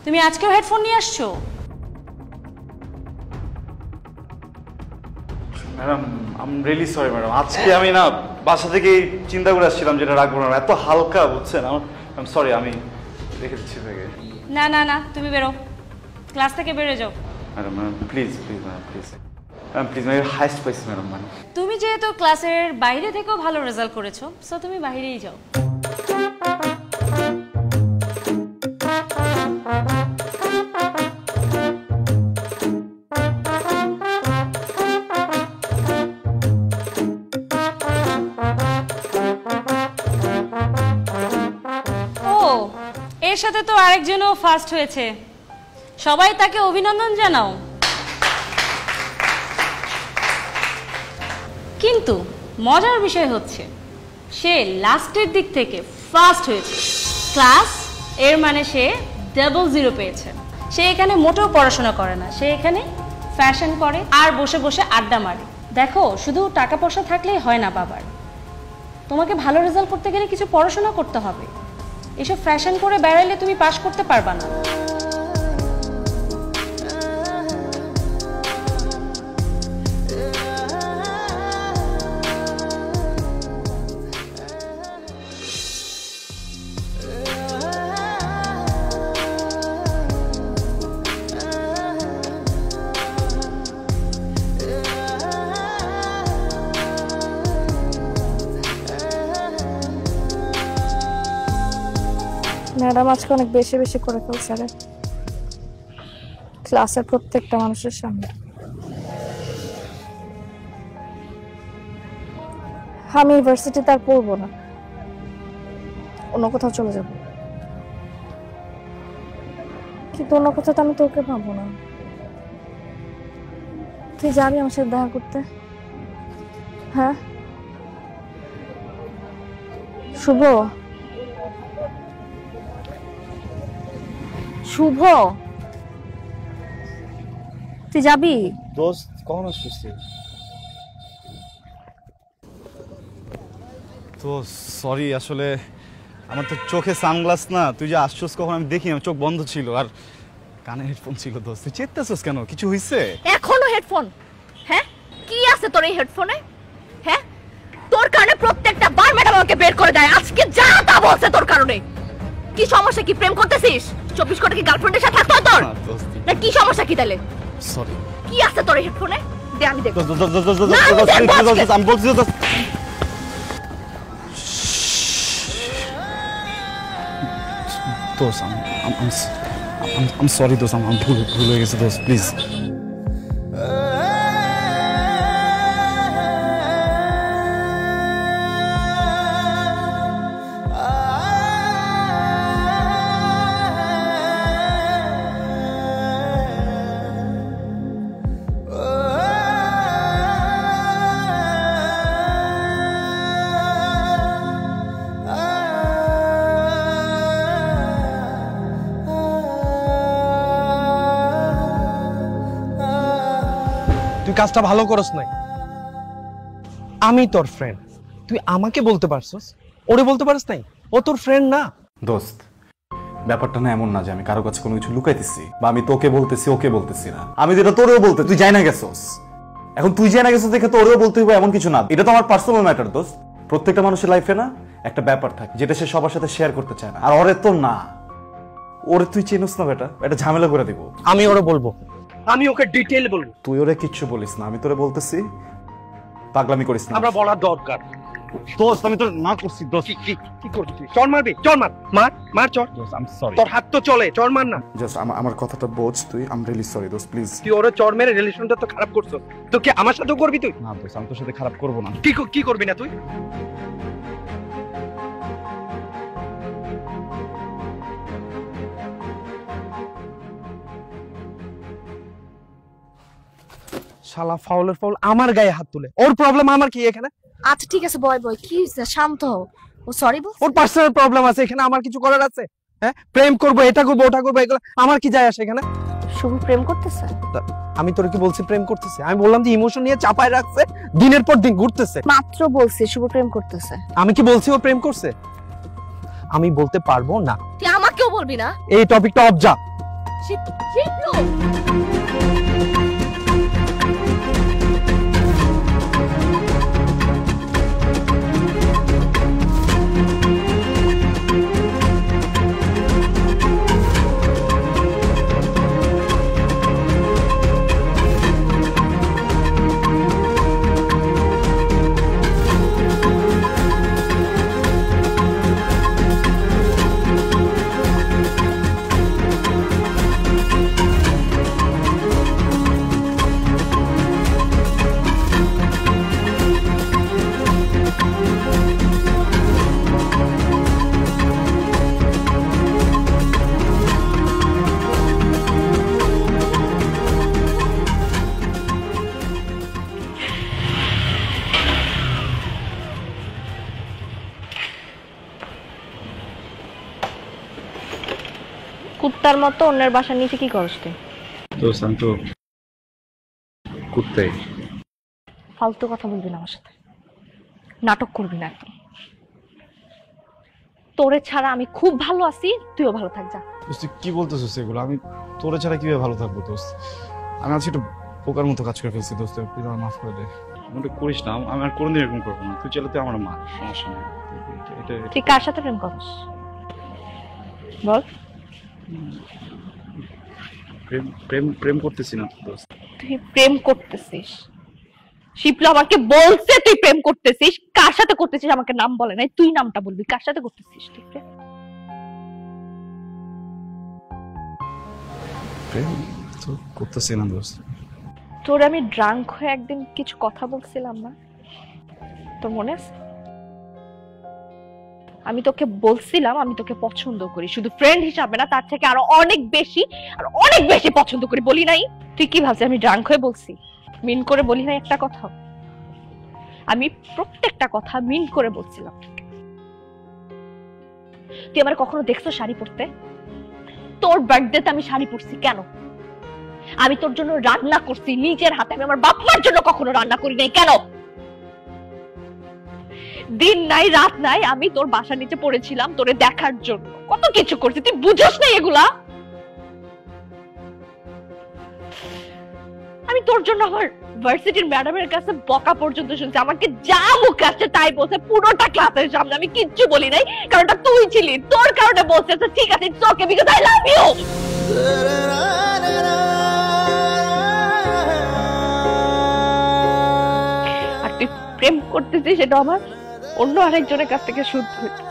তুমি আজকেও হেডফোন নিয়ে আসছো? Madam I am really sorry madam, আজকে আমি না বাসা থেকে চিন্তা করে আসছিলাম যেটা রাখবো না, এত হালকা বুঝছেন। আই এম সরি, আমি রেখে দিচ্ছি ব্যাগে। না না না, তুমি বেরো, ক্লাস থেকে বেরিয়ে যাও। Madam madam please please madam please madam please, আমি হাইস্ট পাইছি ম্যাডাম। মানে তুমি যেহেতু ক্লাসের বাইরে থেকেও ভালো রেজাল্ট করেছো, সো তুমি বাইরেই যাও। এর সাথে তো আরেকজনও ফার্স্ট হয়েছে, সবাই তাকে অভিনন্দন জানাও। কিন্তু মজার বিষয় হচ্ছে সে লাস্টের দিক থেকে ফার্স্ট হয়েছে ক্লাস, এর মানে সে ডাবল 0 পেয়েছে। সে এখানে মোটেও পড়াশোনা করে না, সে এখানে ফ্যাশন করে আর বসে বসে আড্ডা মারে। দেখো, শুধু টাকা পয়সা থাকলেই হয় না বাবার, তোমাকে ভালো রেজাল্ট করতে গেলে কিছু পড়াশোনা করতে হবে। এসব ফ্যাশন করে বেড়াইলে তুমি পাস করতে পারবা না। ম্যাডাম আজকে অনেক বেশি বেশি করে ফেলছে রে, ক্লাসের প্রত্যেকটা মানুষের সামনে। আমি ইউনিভার্সিটিতে আর পড়বো না, অন্য কোথাও চলে যাব। কিন্তু অন্য কোথাও তো আমি তোকে পাবো না। তুই যাবি আমার সাথে দেখা করতে? হ্যাঁ শুভ, শুভ তুই যাবি? দোস্ত কখন আসছিস? তো সরি, আসলে আমার তো চোখে সানগ্লাস না, তুই যে আসছিস কখন আমি দেখি, আমার চোখ বন্ধ ছিল আর কানে হেডফোন ছিল। দোস্ত তুই চেতেছিস কেন? কিছু হইছে? এখনো হেডফোন? হ্যাঁ কি আছে তোর এই হেডফোনে? হ্যাঁ তোর কারণে প্রত্যেকটা বার ম্যাডাম আমাকে বের করে দেয়, আজকে যা তা বলছে তোর কারণে। কি সমস্যা? কি প্রেম করতেছিস? 24 ঘন্টা কি গার্লফ্রেন্ডের সাথে থাকতো তোর? না কি সমস্যা কি তাহলে? সরি। কি আছে তোর এই হেডফোনে? দে আমি দেখব। আমি বলছি দোস্ত, I'm sorry দোস্ত, আমার ভুল হয়ে গেছে দোস্ত, প্লিজ। তুই কাজটা ভালো করস নাই। আমি তোর ফ্রেন্ড, তুই আমাকে বলতে পারছস, ওরে বলতে পারস নাই? ও তোর ফ্রেন্ড না। দোস্ত ব্যাপারটা না এমন না যে আমি কারো কাছে কোনো কিছু লুকাইতেছি বা আমি তোকে বলতেছি ওকে বলতেছি না। আমি যেটা তোরেও বলতে, তুই যাই না গেছস, এখন তুই যাই না গেছস দেখে তো ওরেও বলতে হইব এমন কিছু না। এটা তো আমার পার্সোনাল ম্যাটার দোস্ত। প্রত্যেকটা মানুষের লাইফে না একটা ব্যাপার থাকে যেটা সে সবার সাথে শেয়ার করতে চায় না, আর ওরে তো না, ওরে তুই চেনস না বেটা, এটা ঝামেলা করে দিব। আমি ওরে বলবো, আমি ওকে ডিটেইল বলবো। তুই ওরে কিচ্ছু বলিস না, আমি তোরে বলতেছি পাগলামি করিস না। আমরা বলার দরকার। দোস্ত আমি তো না করছি। দোস্ত কি করছিস? চল মারবি? চল মার, মার মার চল। দোস্ত আই এম সরি, তোর হাত তো চলে, চল মার না। জাস্ট আমার কথাটা বোঝ তুই। আই এম রিয়েলি সরি দোস্ত, প্লিজ। তুই ওরে চড় মেরে রিলেশনটা তো খারাপ করছস, তো কি আমার সাথেও করবি তুই? না দোস্ত, আমি তোর সাথে খারাপ করব না। কি করবি না তুই? শালা ফাউলের ফাউল আমার গায়ে হাত তুলে। ওর প্রবলেম আমার কি এখানে? আচ্ছা ঠিক আছে বয় বয়, কি হইছে? শান্ত হও। ও সরি বল। ওর পার্সোনাল প্রবলেম আছে, এখানে আমার কিছু করার আছে? হ্যাঁ প্রেম করবো, এটা করবো, ওটা করবো, এগুলো আমার কি যায় আসে এখানে? শুভ প্রেম করতেছে? আমি তোর কি বলছি প্রেম করতেছে? আমি বললাম যে ইমোশন নিয়ে চাপায় রাখছে, দিনের পর দিন ঘুরতেছে। মাত্র বলছি শুভ প্রেম করতেছে। আমি কি বলছি ও প্রেম করছে? আমি বলতে পারবো না। তুই আমাকেও বলবি না? এই টপিকটা অফ যা। শিপলু কুত্তার মতো অন্যের বাসার নিচে কি করছ তুই? দোস্ত আমি তো কুত্তাই। ফালতু কথা বলবি না আমার সাথে, নাটক করবি না একদম। তোরে ছাড়া আমি খুব ভালো আছি, তুইও ভালো থাক যা। দোস্ত কি বলতেছিস এগুলো? আমি তোরে ছাড়া কিভাবে ভালো থাকবো দোস্ত? আমি আজকে একটু পোকার মতো কাজ করে ফেলছি দোস্ত, প্লিজ আমার মাফ করে দে। মনটা করিস না, আমি আর কোনোদিন এরকম করবো না। তুই চাইলে তুই আমার মা, সমস্যা নেই। তুই কার সাথে প্রেম করিস বল? প্রেম প্রেম প্রেম করতেছি না তো দোস্ত। তুই প্রেম করতেছিস? শিপলু আমাকে বলছে তুই প্রেম করতেছিস। কার সাথে করতেছিস আমাকে নাম বলে নাই, তুই নামটা বলবি। কার সাথে করতেছিস তুই প্রেম? প্রেম তো করতেছি না দোস্ত। তোর আমি ড্রাঙ্ক হয়ে একদিন কিছু কথা বলছিলাম না, তোর মনে আছে? আমি তোকে বলছিলাম আমি তোকে পছন্দ করি, শুধু ফ্রেন্ড হিসাবে না, তার থেকে আরো অনেক বেশি পছন্দ করি। বলি নাই? তুই কি ভাবছিস আমি ড্রাঙ্ক হয়ে বলছি? মিন করে বলি নাই একটা কথা? আমি প্রত্যেকটা কথা মিন করে বলছিলাম। তুই আমার কখনো দেখছো শাড়ি পরতে? তোর বার্থডেতে আমি শাড়ি পরছি কেন? আমি তোর জন্য রান্না করছি নিজের হাতে, আমি আমার বাপ মার জন্য কখনো রান্না করি নাই কেন? দিন নাই রাত নাই আমি তোর বাসার নিচে পড়েছিলাম তোরে দেখার জন্য, কত কিছু করছি, তুই বুঝছ না এগুলা? আমি তোর জন্য আমার ভার্সিটির ম্যাডামের কাছে বকা পর্যন্ত শুনছি, আমাকে যা মুখ আসছে তাই বলছে পুরোটা ক্লাসের সামনে। আমি কিচ্ছু বলি নাই, কারণ এটা তুই ছিলি, তোর কারণে বলছে ঠিক আছে it's okay because I love you. আর তুই প্রেম করতেছিস সেটা আমার অন্য আরেকজনের কাছ থেকে শুদ্ধ হইতে,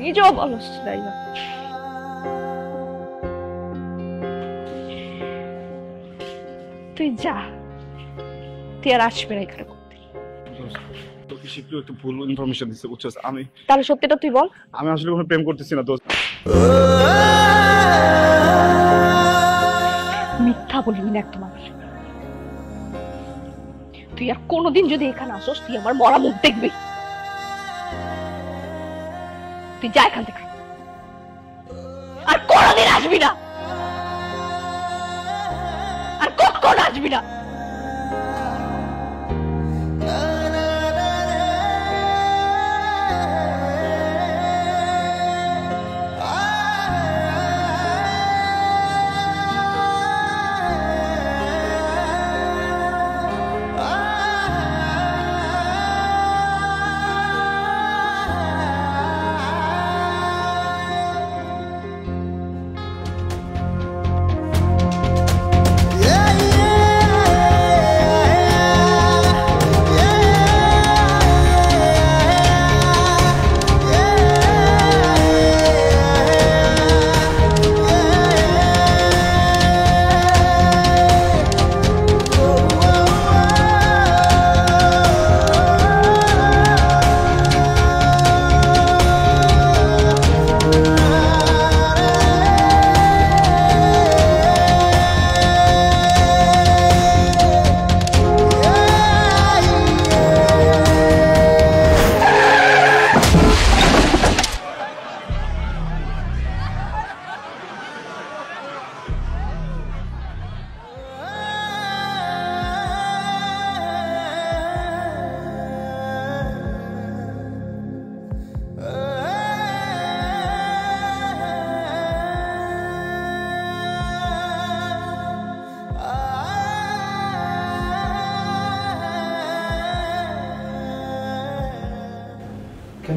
নিজেও বলস তাই না? তুই যা, তুই আর আসবি না এখানে করতে। তোকে শিপলু একটু ভুল ইনফরমেশন দিচ্ছে বুঝছস। আমি তাহলে সত্যিটা তুই বল। আমি আসলে কোনো প্রেম করতেছি না দোস্ত। মিথ্যা বলবি না একদম আমার। তুই আর কোনোদিন যদি এখানে আসোস তুই আমার মরা মুখ দেখবি। তুই যা এখান থেকে, আর কোনোদিন আসবি না, আর কখন আসবি না। Yeah, yeah.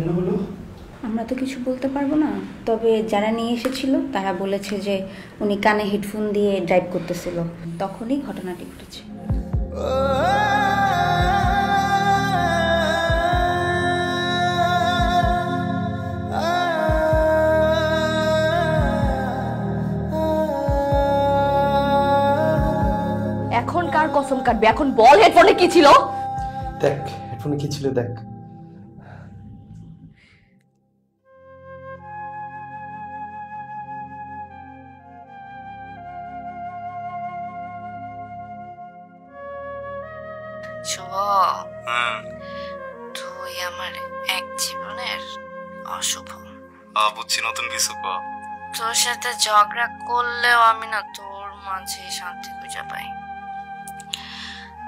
কেমনে হলো? আমরা তো কিছু বলতে পারবো না, তবে যারা নিয়ে এসেছিল তারা বলেছে যে উনি কানে হেডফোন দিয়ে ড্রাইভ করতেছিল, তখনই ঘটনাটি ঘটেছে। এখন কার কসম কাটবে? এখন বল হেডফোনে কি ছিল? দেখ হেডফোনে কি ছিল দেখ। শুভ, তুই আমার এক জীবনের অশুভ। বুঝছি, নতুন কিছু কর। তোর সাথে ঝগড়া করলেও আমি না তোর মাঝে শান্তি খুঁজে পাই।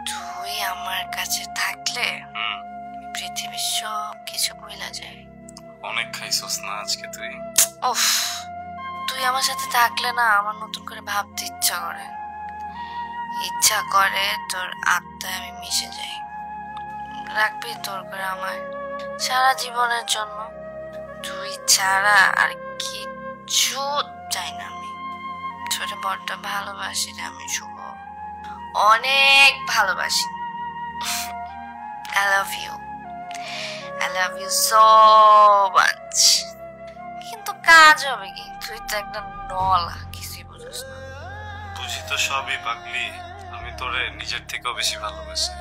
তুই আমার কাছে থাকলে পৃথিবীর সব কিছু ভুলা যায়। অনেক খাইছস না আজকে তুই? উফ, তুই আমার সাথে থাকলে না আমার নতুন করে ভাবতে ইচ্ছা করে তোর আত্মায় আমি মিশে যাই। রাখবি তোর করে আমার সারা জীবনের জন্য? তুই ছাড়া আর কিচ্ছু চাই না আমি। তোর বড্ড ভালোবাসি রে আমি শুভ, অনেক ভালোবাসি। I love you so much. কিন্তু কাজ হবে কি? তুই তো একটা নলা, কিছুই বুঝিস না। বুঝি তো সবই পাগলি, আমি তোরে নিজের থেকেও বেশি ভালোবাসি।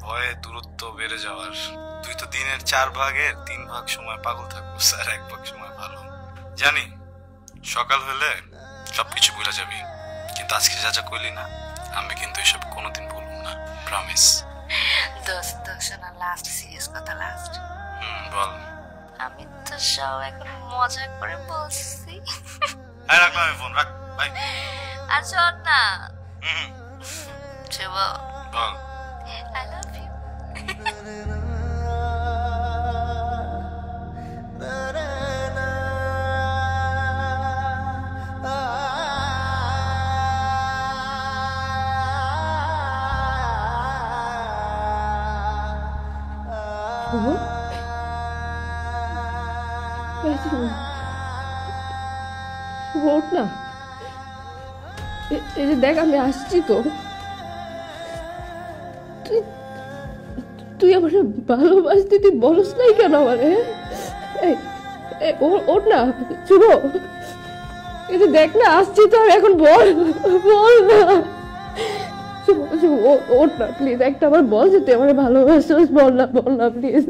ভয়ে দূরত্ব বেড়ে যাওয়ার। তুই তো দিনের 4 ভাগের 3 ভাগ সময় পাগল থাকবো, স্যার 1 ভাগ সময় ভালো। জানি সকাল হলে সবকিছু ভুলে যাবি, কিন্তু আজকে যা যা কইলি না, আমি কিন্তু এসব কোনোদিন ভুলব না, প্রমিস। দোস্ত শোনা, লাস্ট সিরিয়াস কথা, লাস্ট। বল। আমি তো সব এখন মজা করে বলছি। রাখলাম ফোন, রাখ, বাই। আর শোন না শুভ, বল। I love you. ওঠ না, এই যে দেখ আমি আসছি তো। তুই আমার ভালোবাসতি, তুই বলস নাই কেন আমারে? ওঠ না শুভ, এই যে দেখ না আসছি তো, এখন বল না ওঠ না প্লিজ, একটা আমার বল যে তুই আমার ভালোবাসিস, বল না প্লিজ,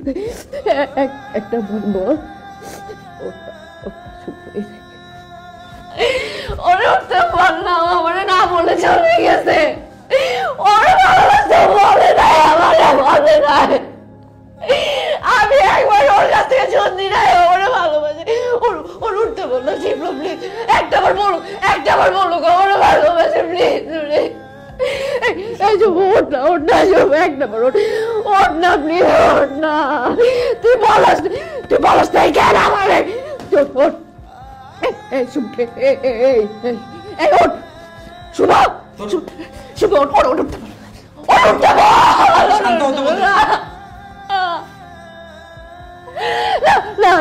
একটা বল। ওরে উঠতে পারলাম, আমারে না বলে চলে গেছে। ওরে ভালোবাসতে বলে নাই, আমারে বলে নাই। আমি একবার ওর কাছ থেকে শুনছি নাই ওরে ভালোবাসে। ওর উঠতে বললো চিপলো প্লিজ, একটা বার বলুক ওরে ভালোবাসে প্লিজ। এই যে ওঠ না একটা বার ওঠ না প্লিজ, ওঠ না। তুই বলস তাই কেন আমারে? ওঠ, এই শুভ, এই ওঠ, শুভ উঠতে না উঠবে। শুভ ওঠ না,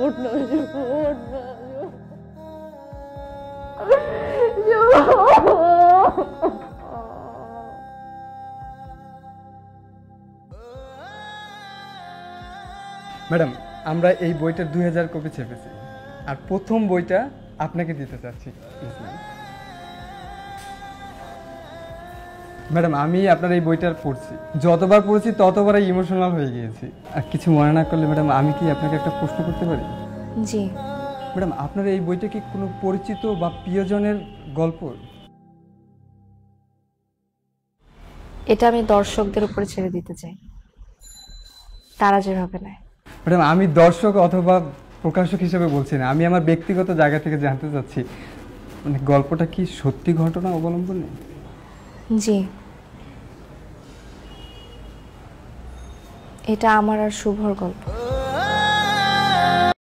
ওঠ না। ম্যাডাম, আমরা এই বইটার 2000 কপি ছেপেছি, আর প্রথম বইটা আপনাকে দিতে চাচ্ছি। ম্যাডাম, আমি আপনার এই বইটার পড়ছি, যতবার পড়েছি ততবারই ইমোশনাল হয়ে গিয়েছি। আর কিছু মনে না করলে ম্যাডাম, আমি কি আপনাকে একটা প্রশ্ন করতে পারি? জি। ম্যাডাম, আপনার এই বইটা কি কোনো পরিচিত বা প্রিয়জনের গল্প? এটা আমি দর্শকদের উপরে ছেড়ে দিতে চাই, তারা যেভাবে নেয়। ম্যাডাম, আমি দর্শক অথবা প্রকাশক হিসেবে বলছি না, আমি আমার ব্যক্তিগত জায়গা থেকে জানতে চাচ্ছি, মানে গল্পটা কি সত্যি ঘটনা অবলম্বনে? জি, এটা আমার আর শুভর গল্প।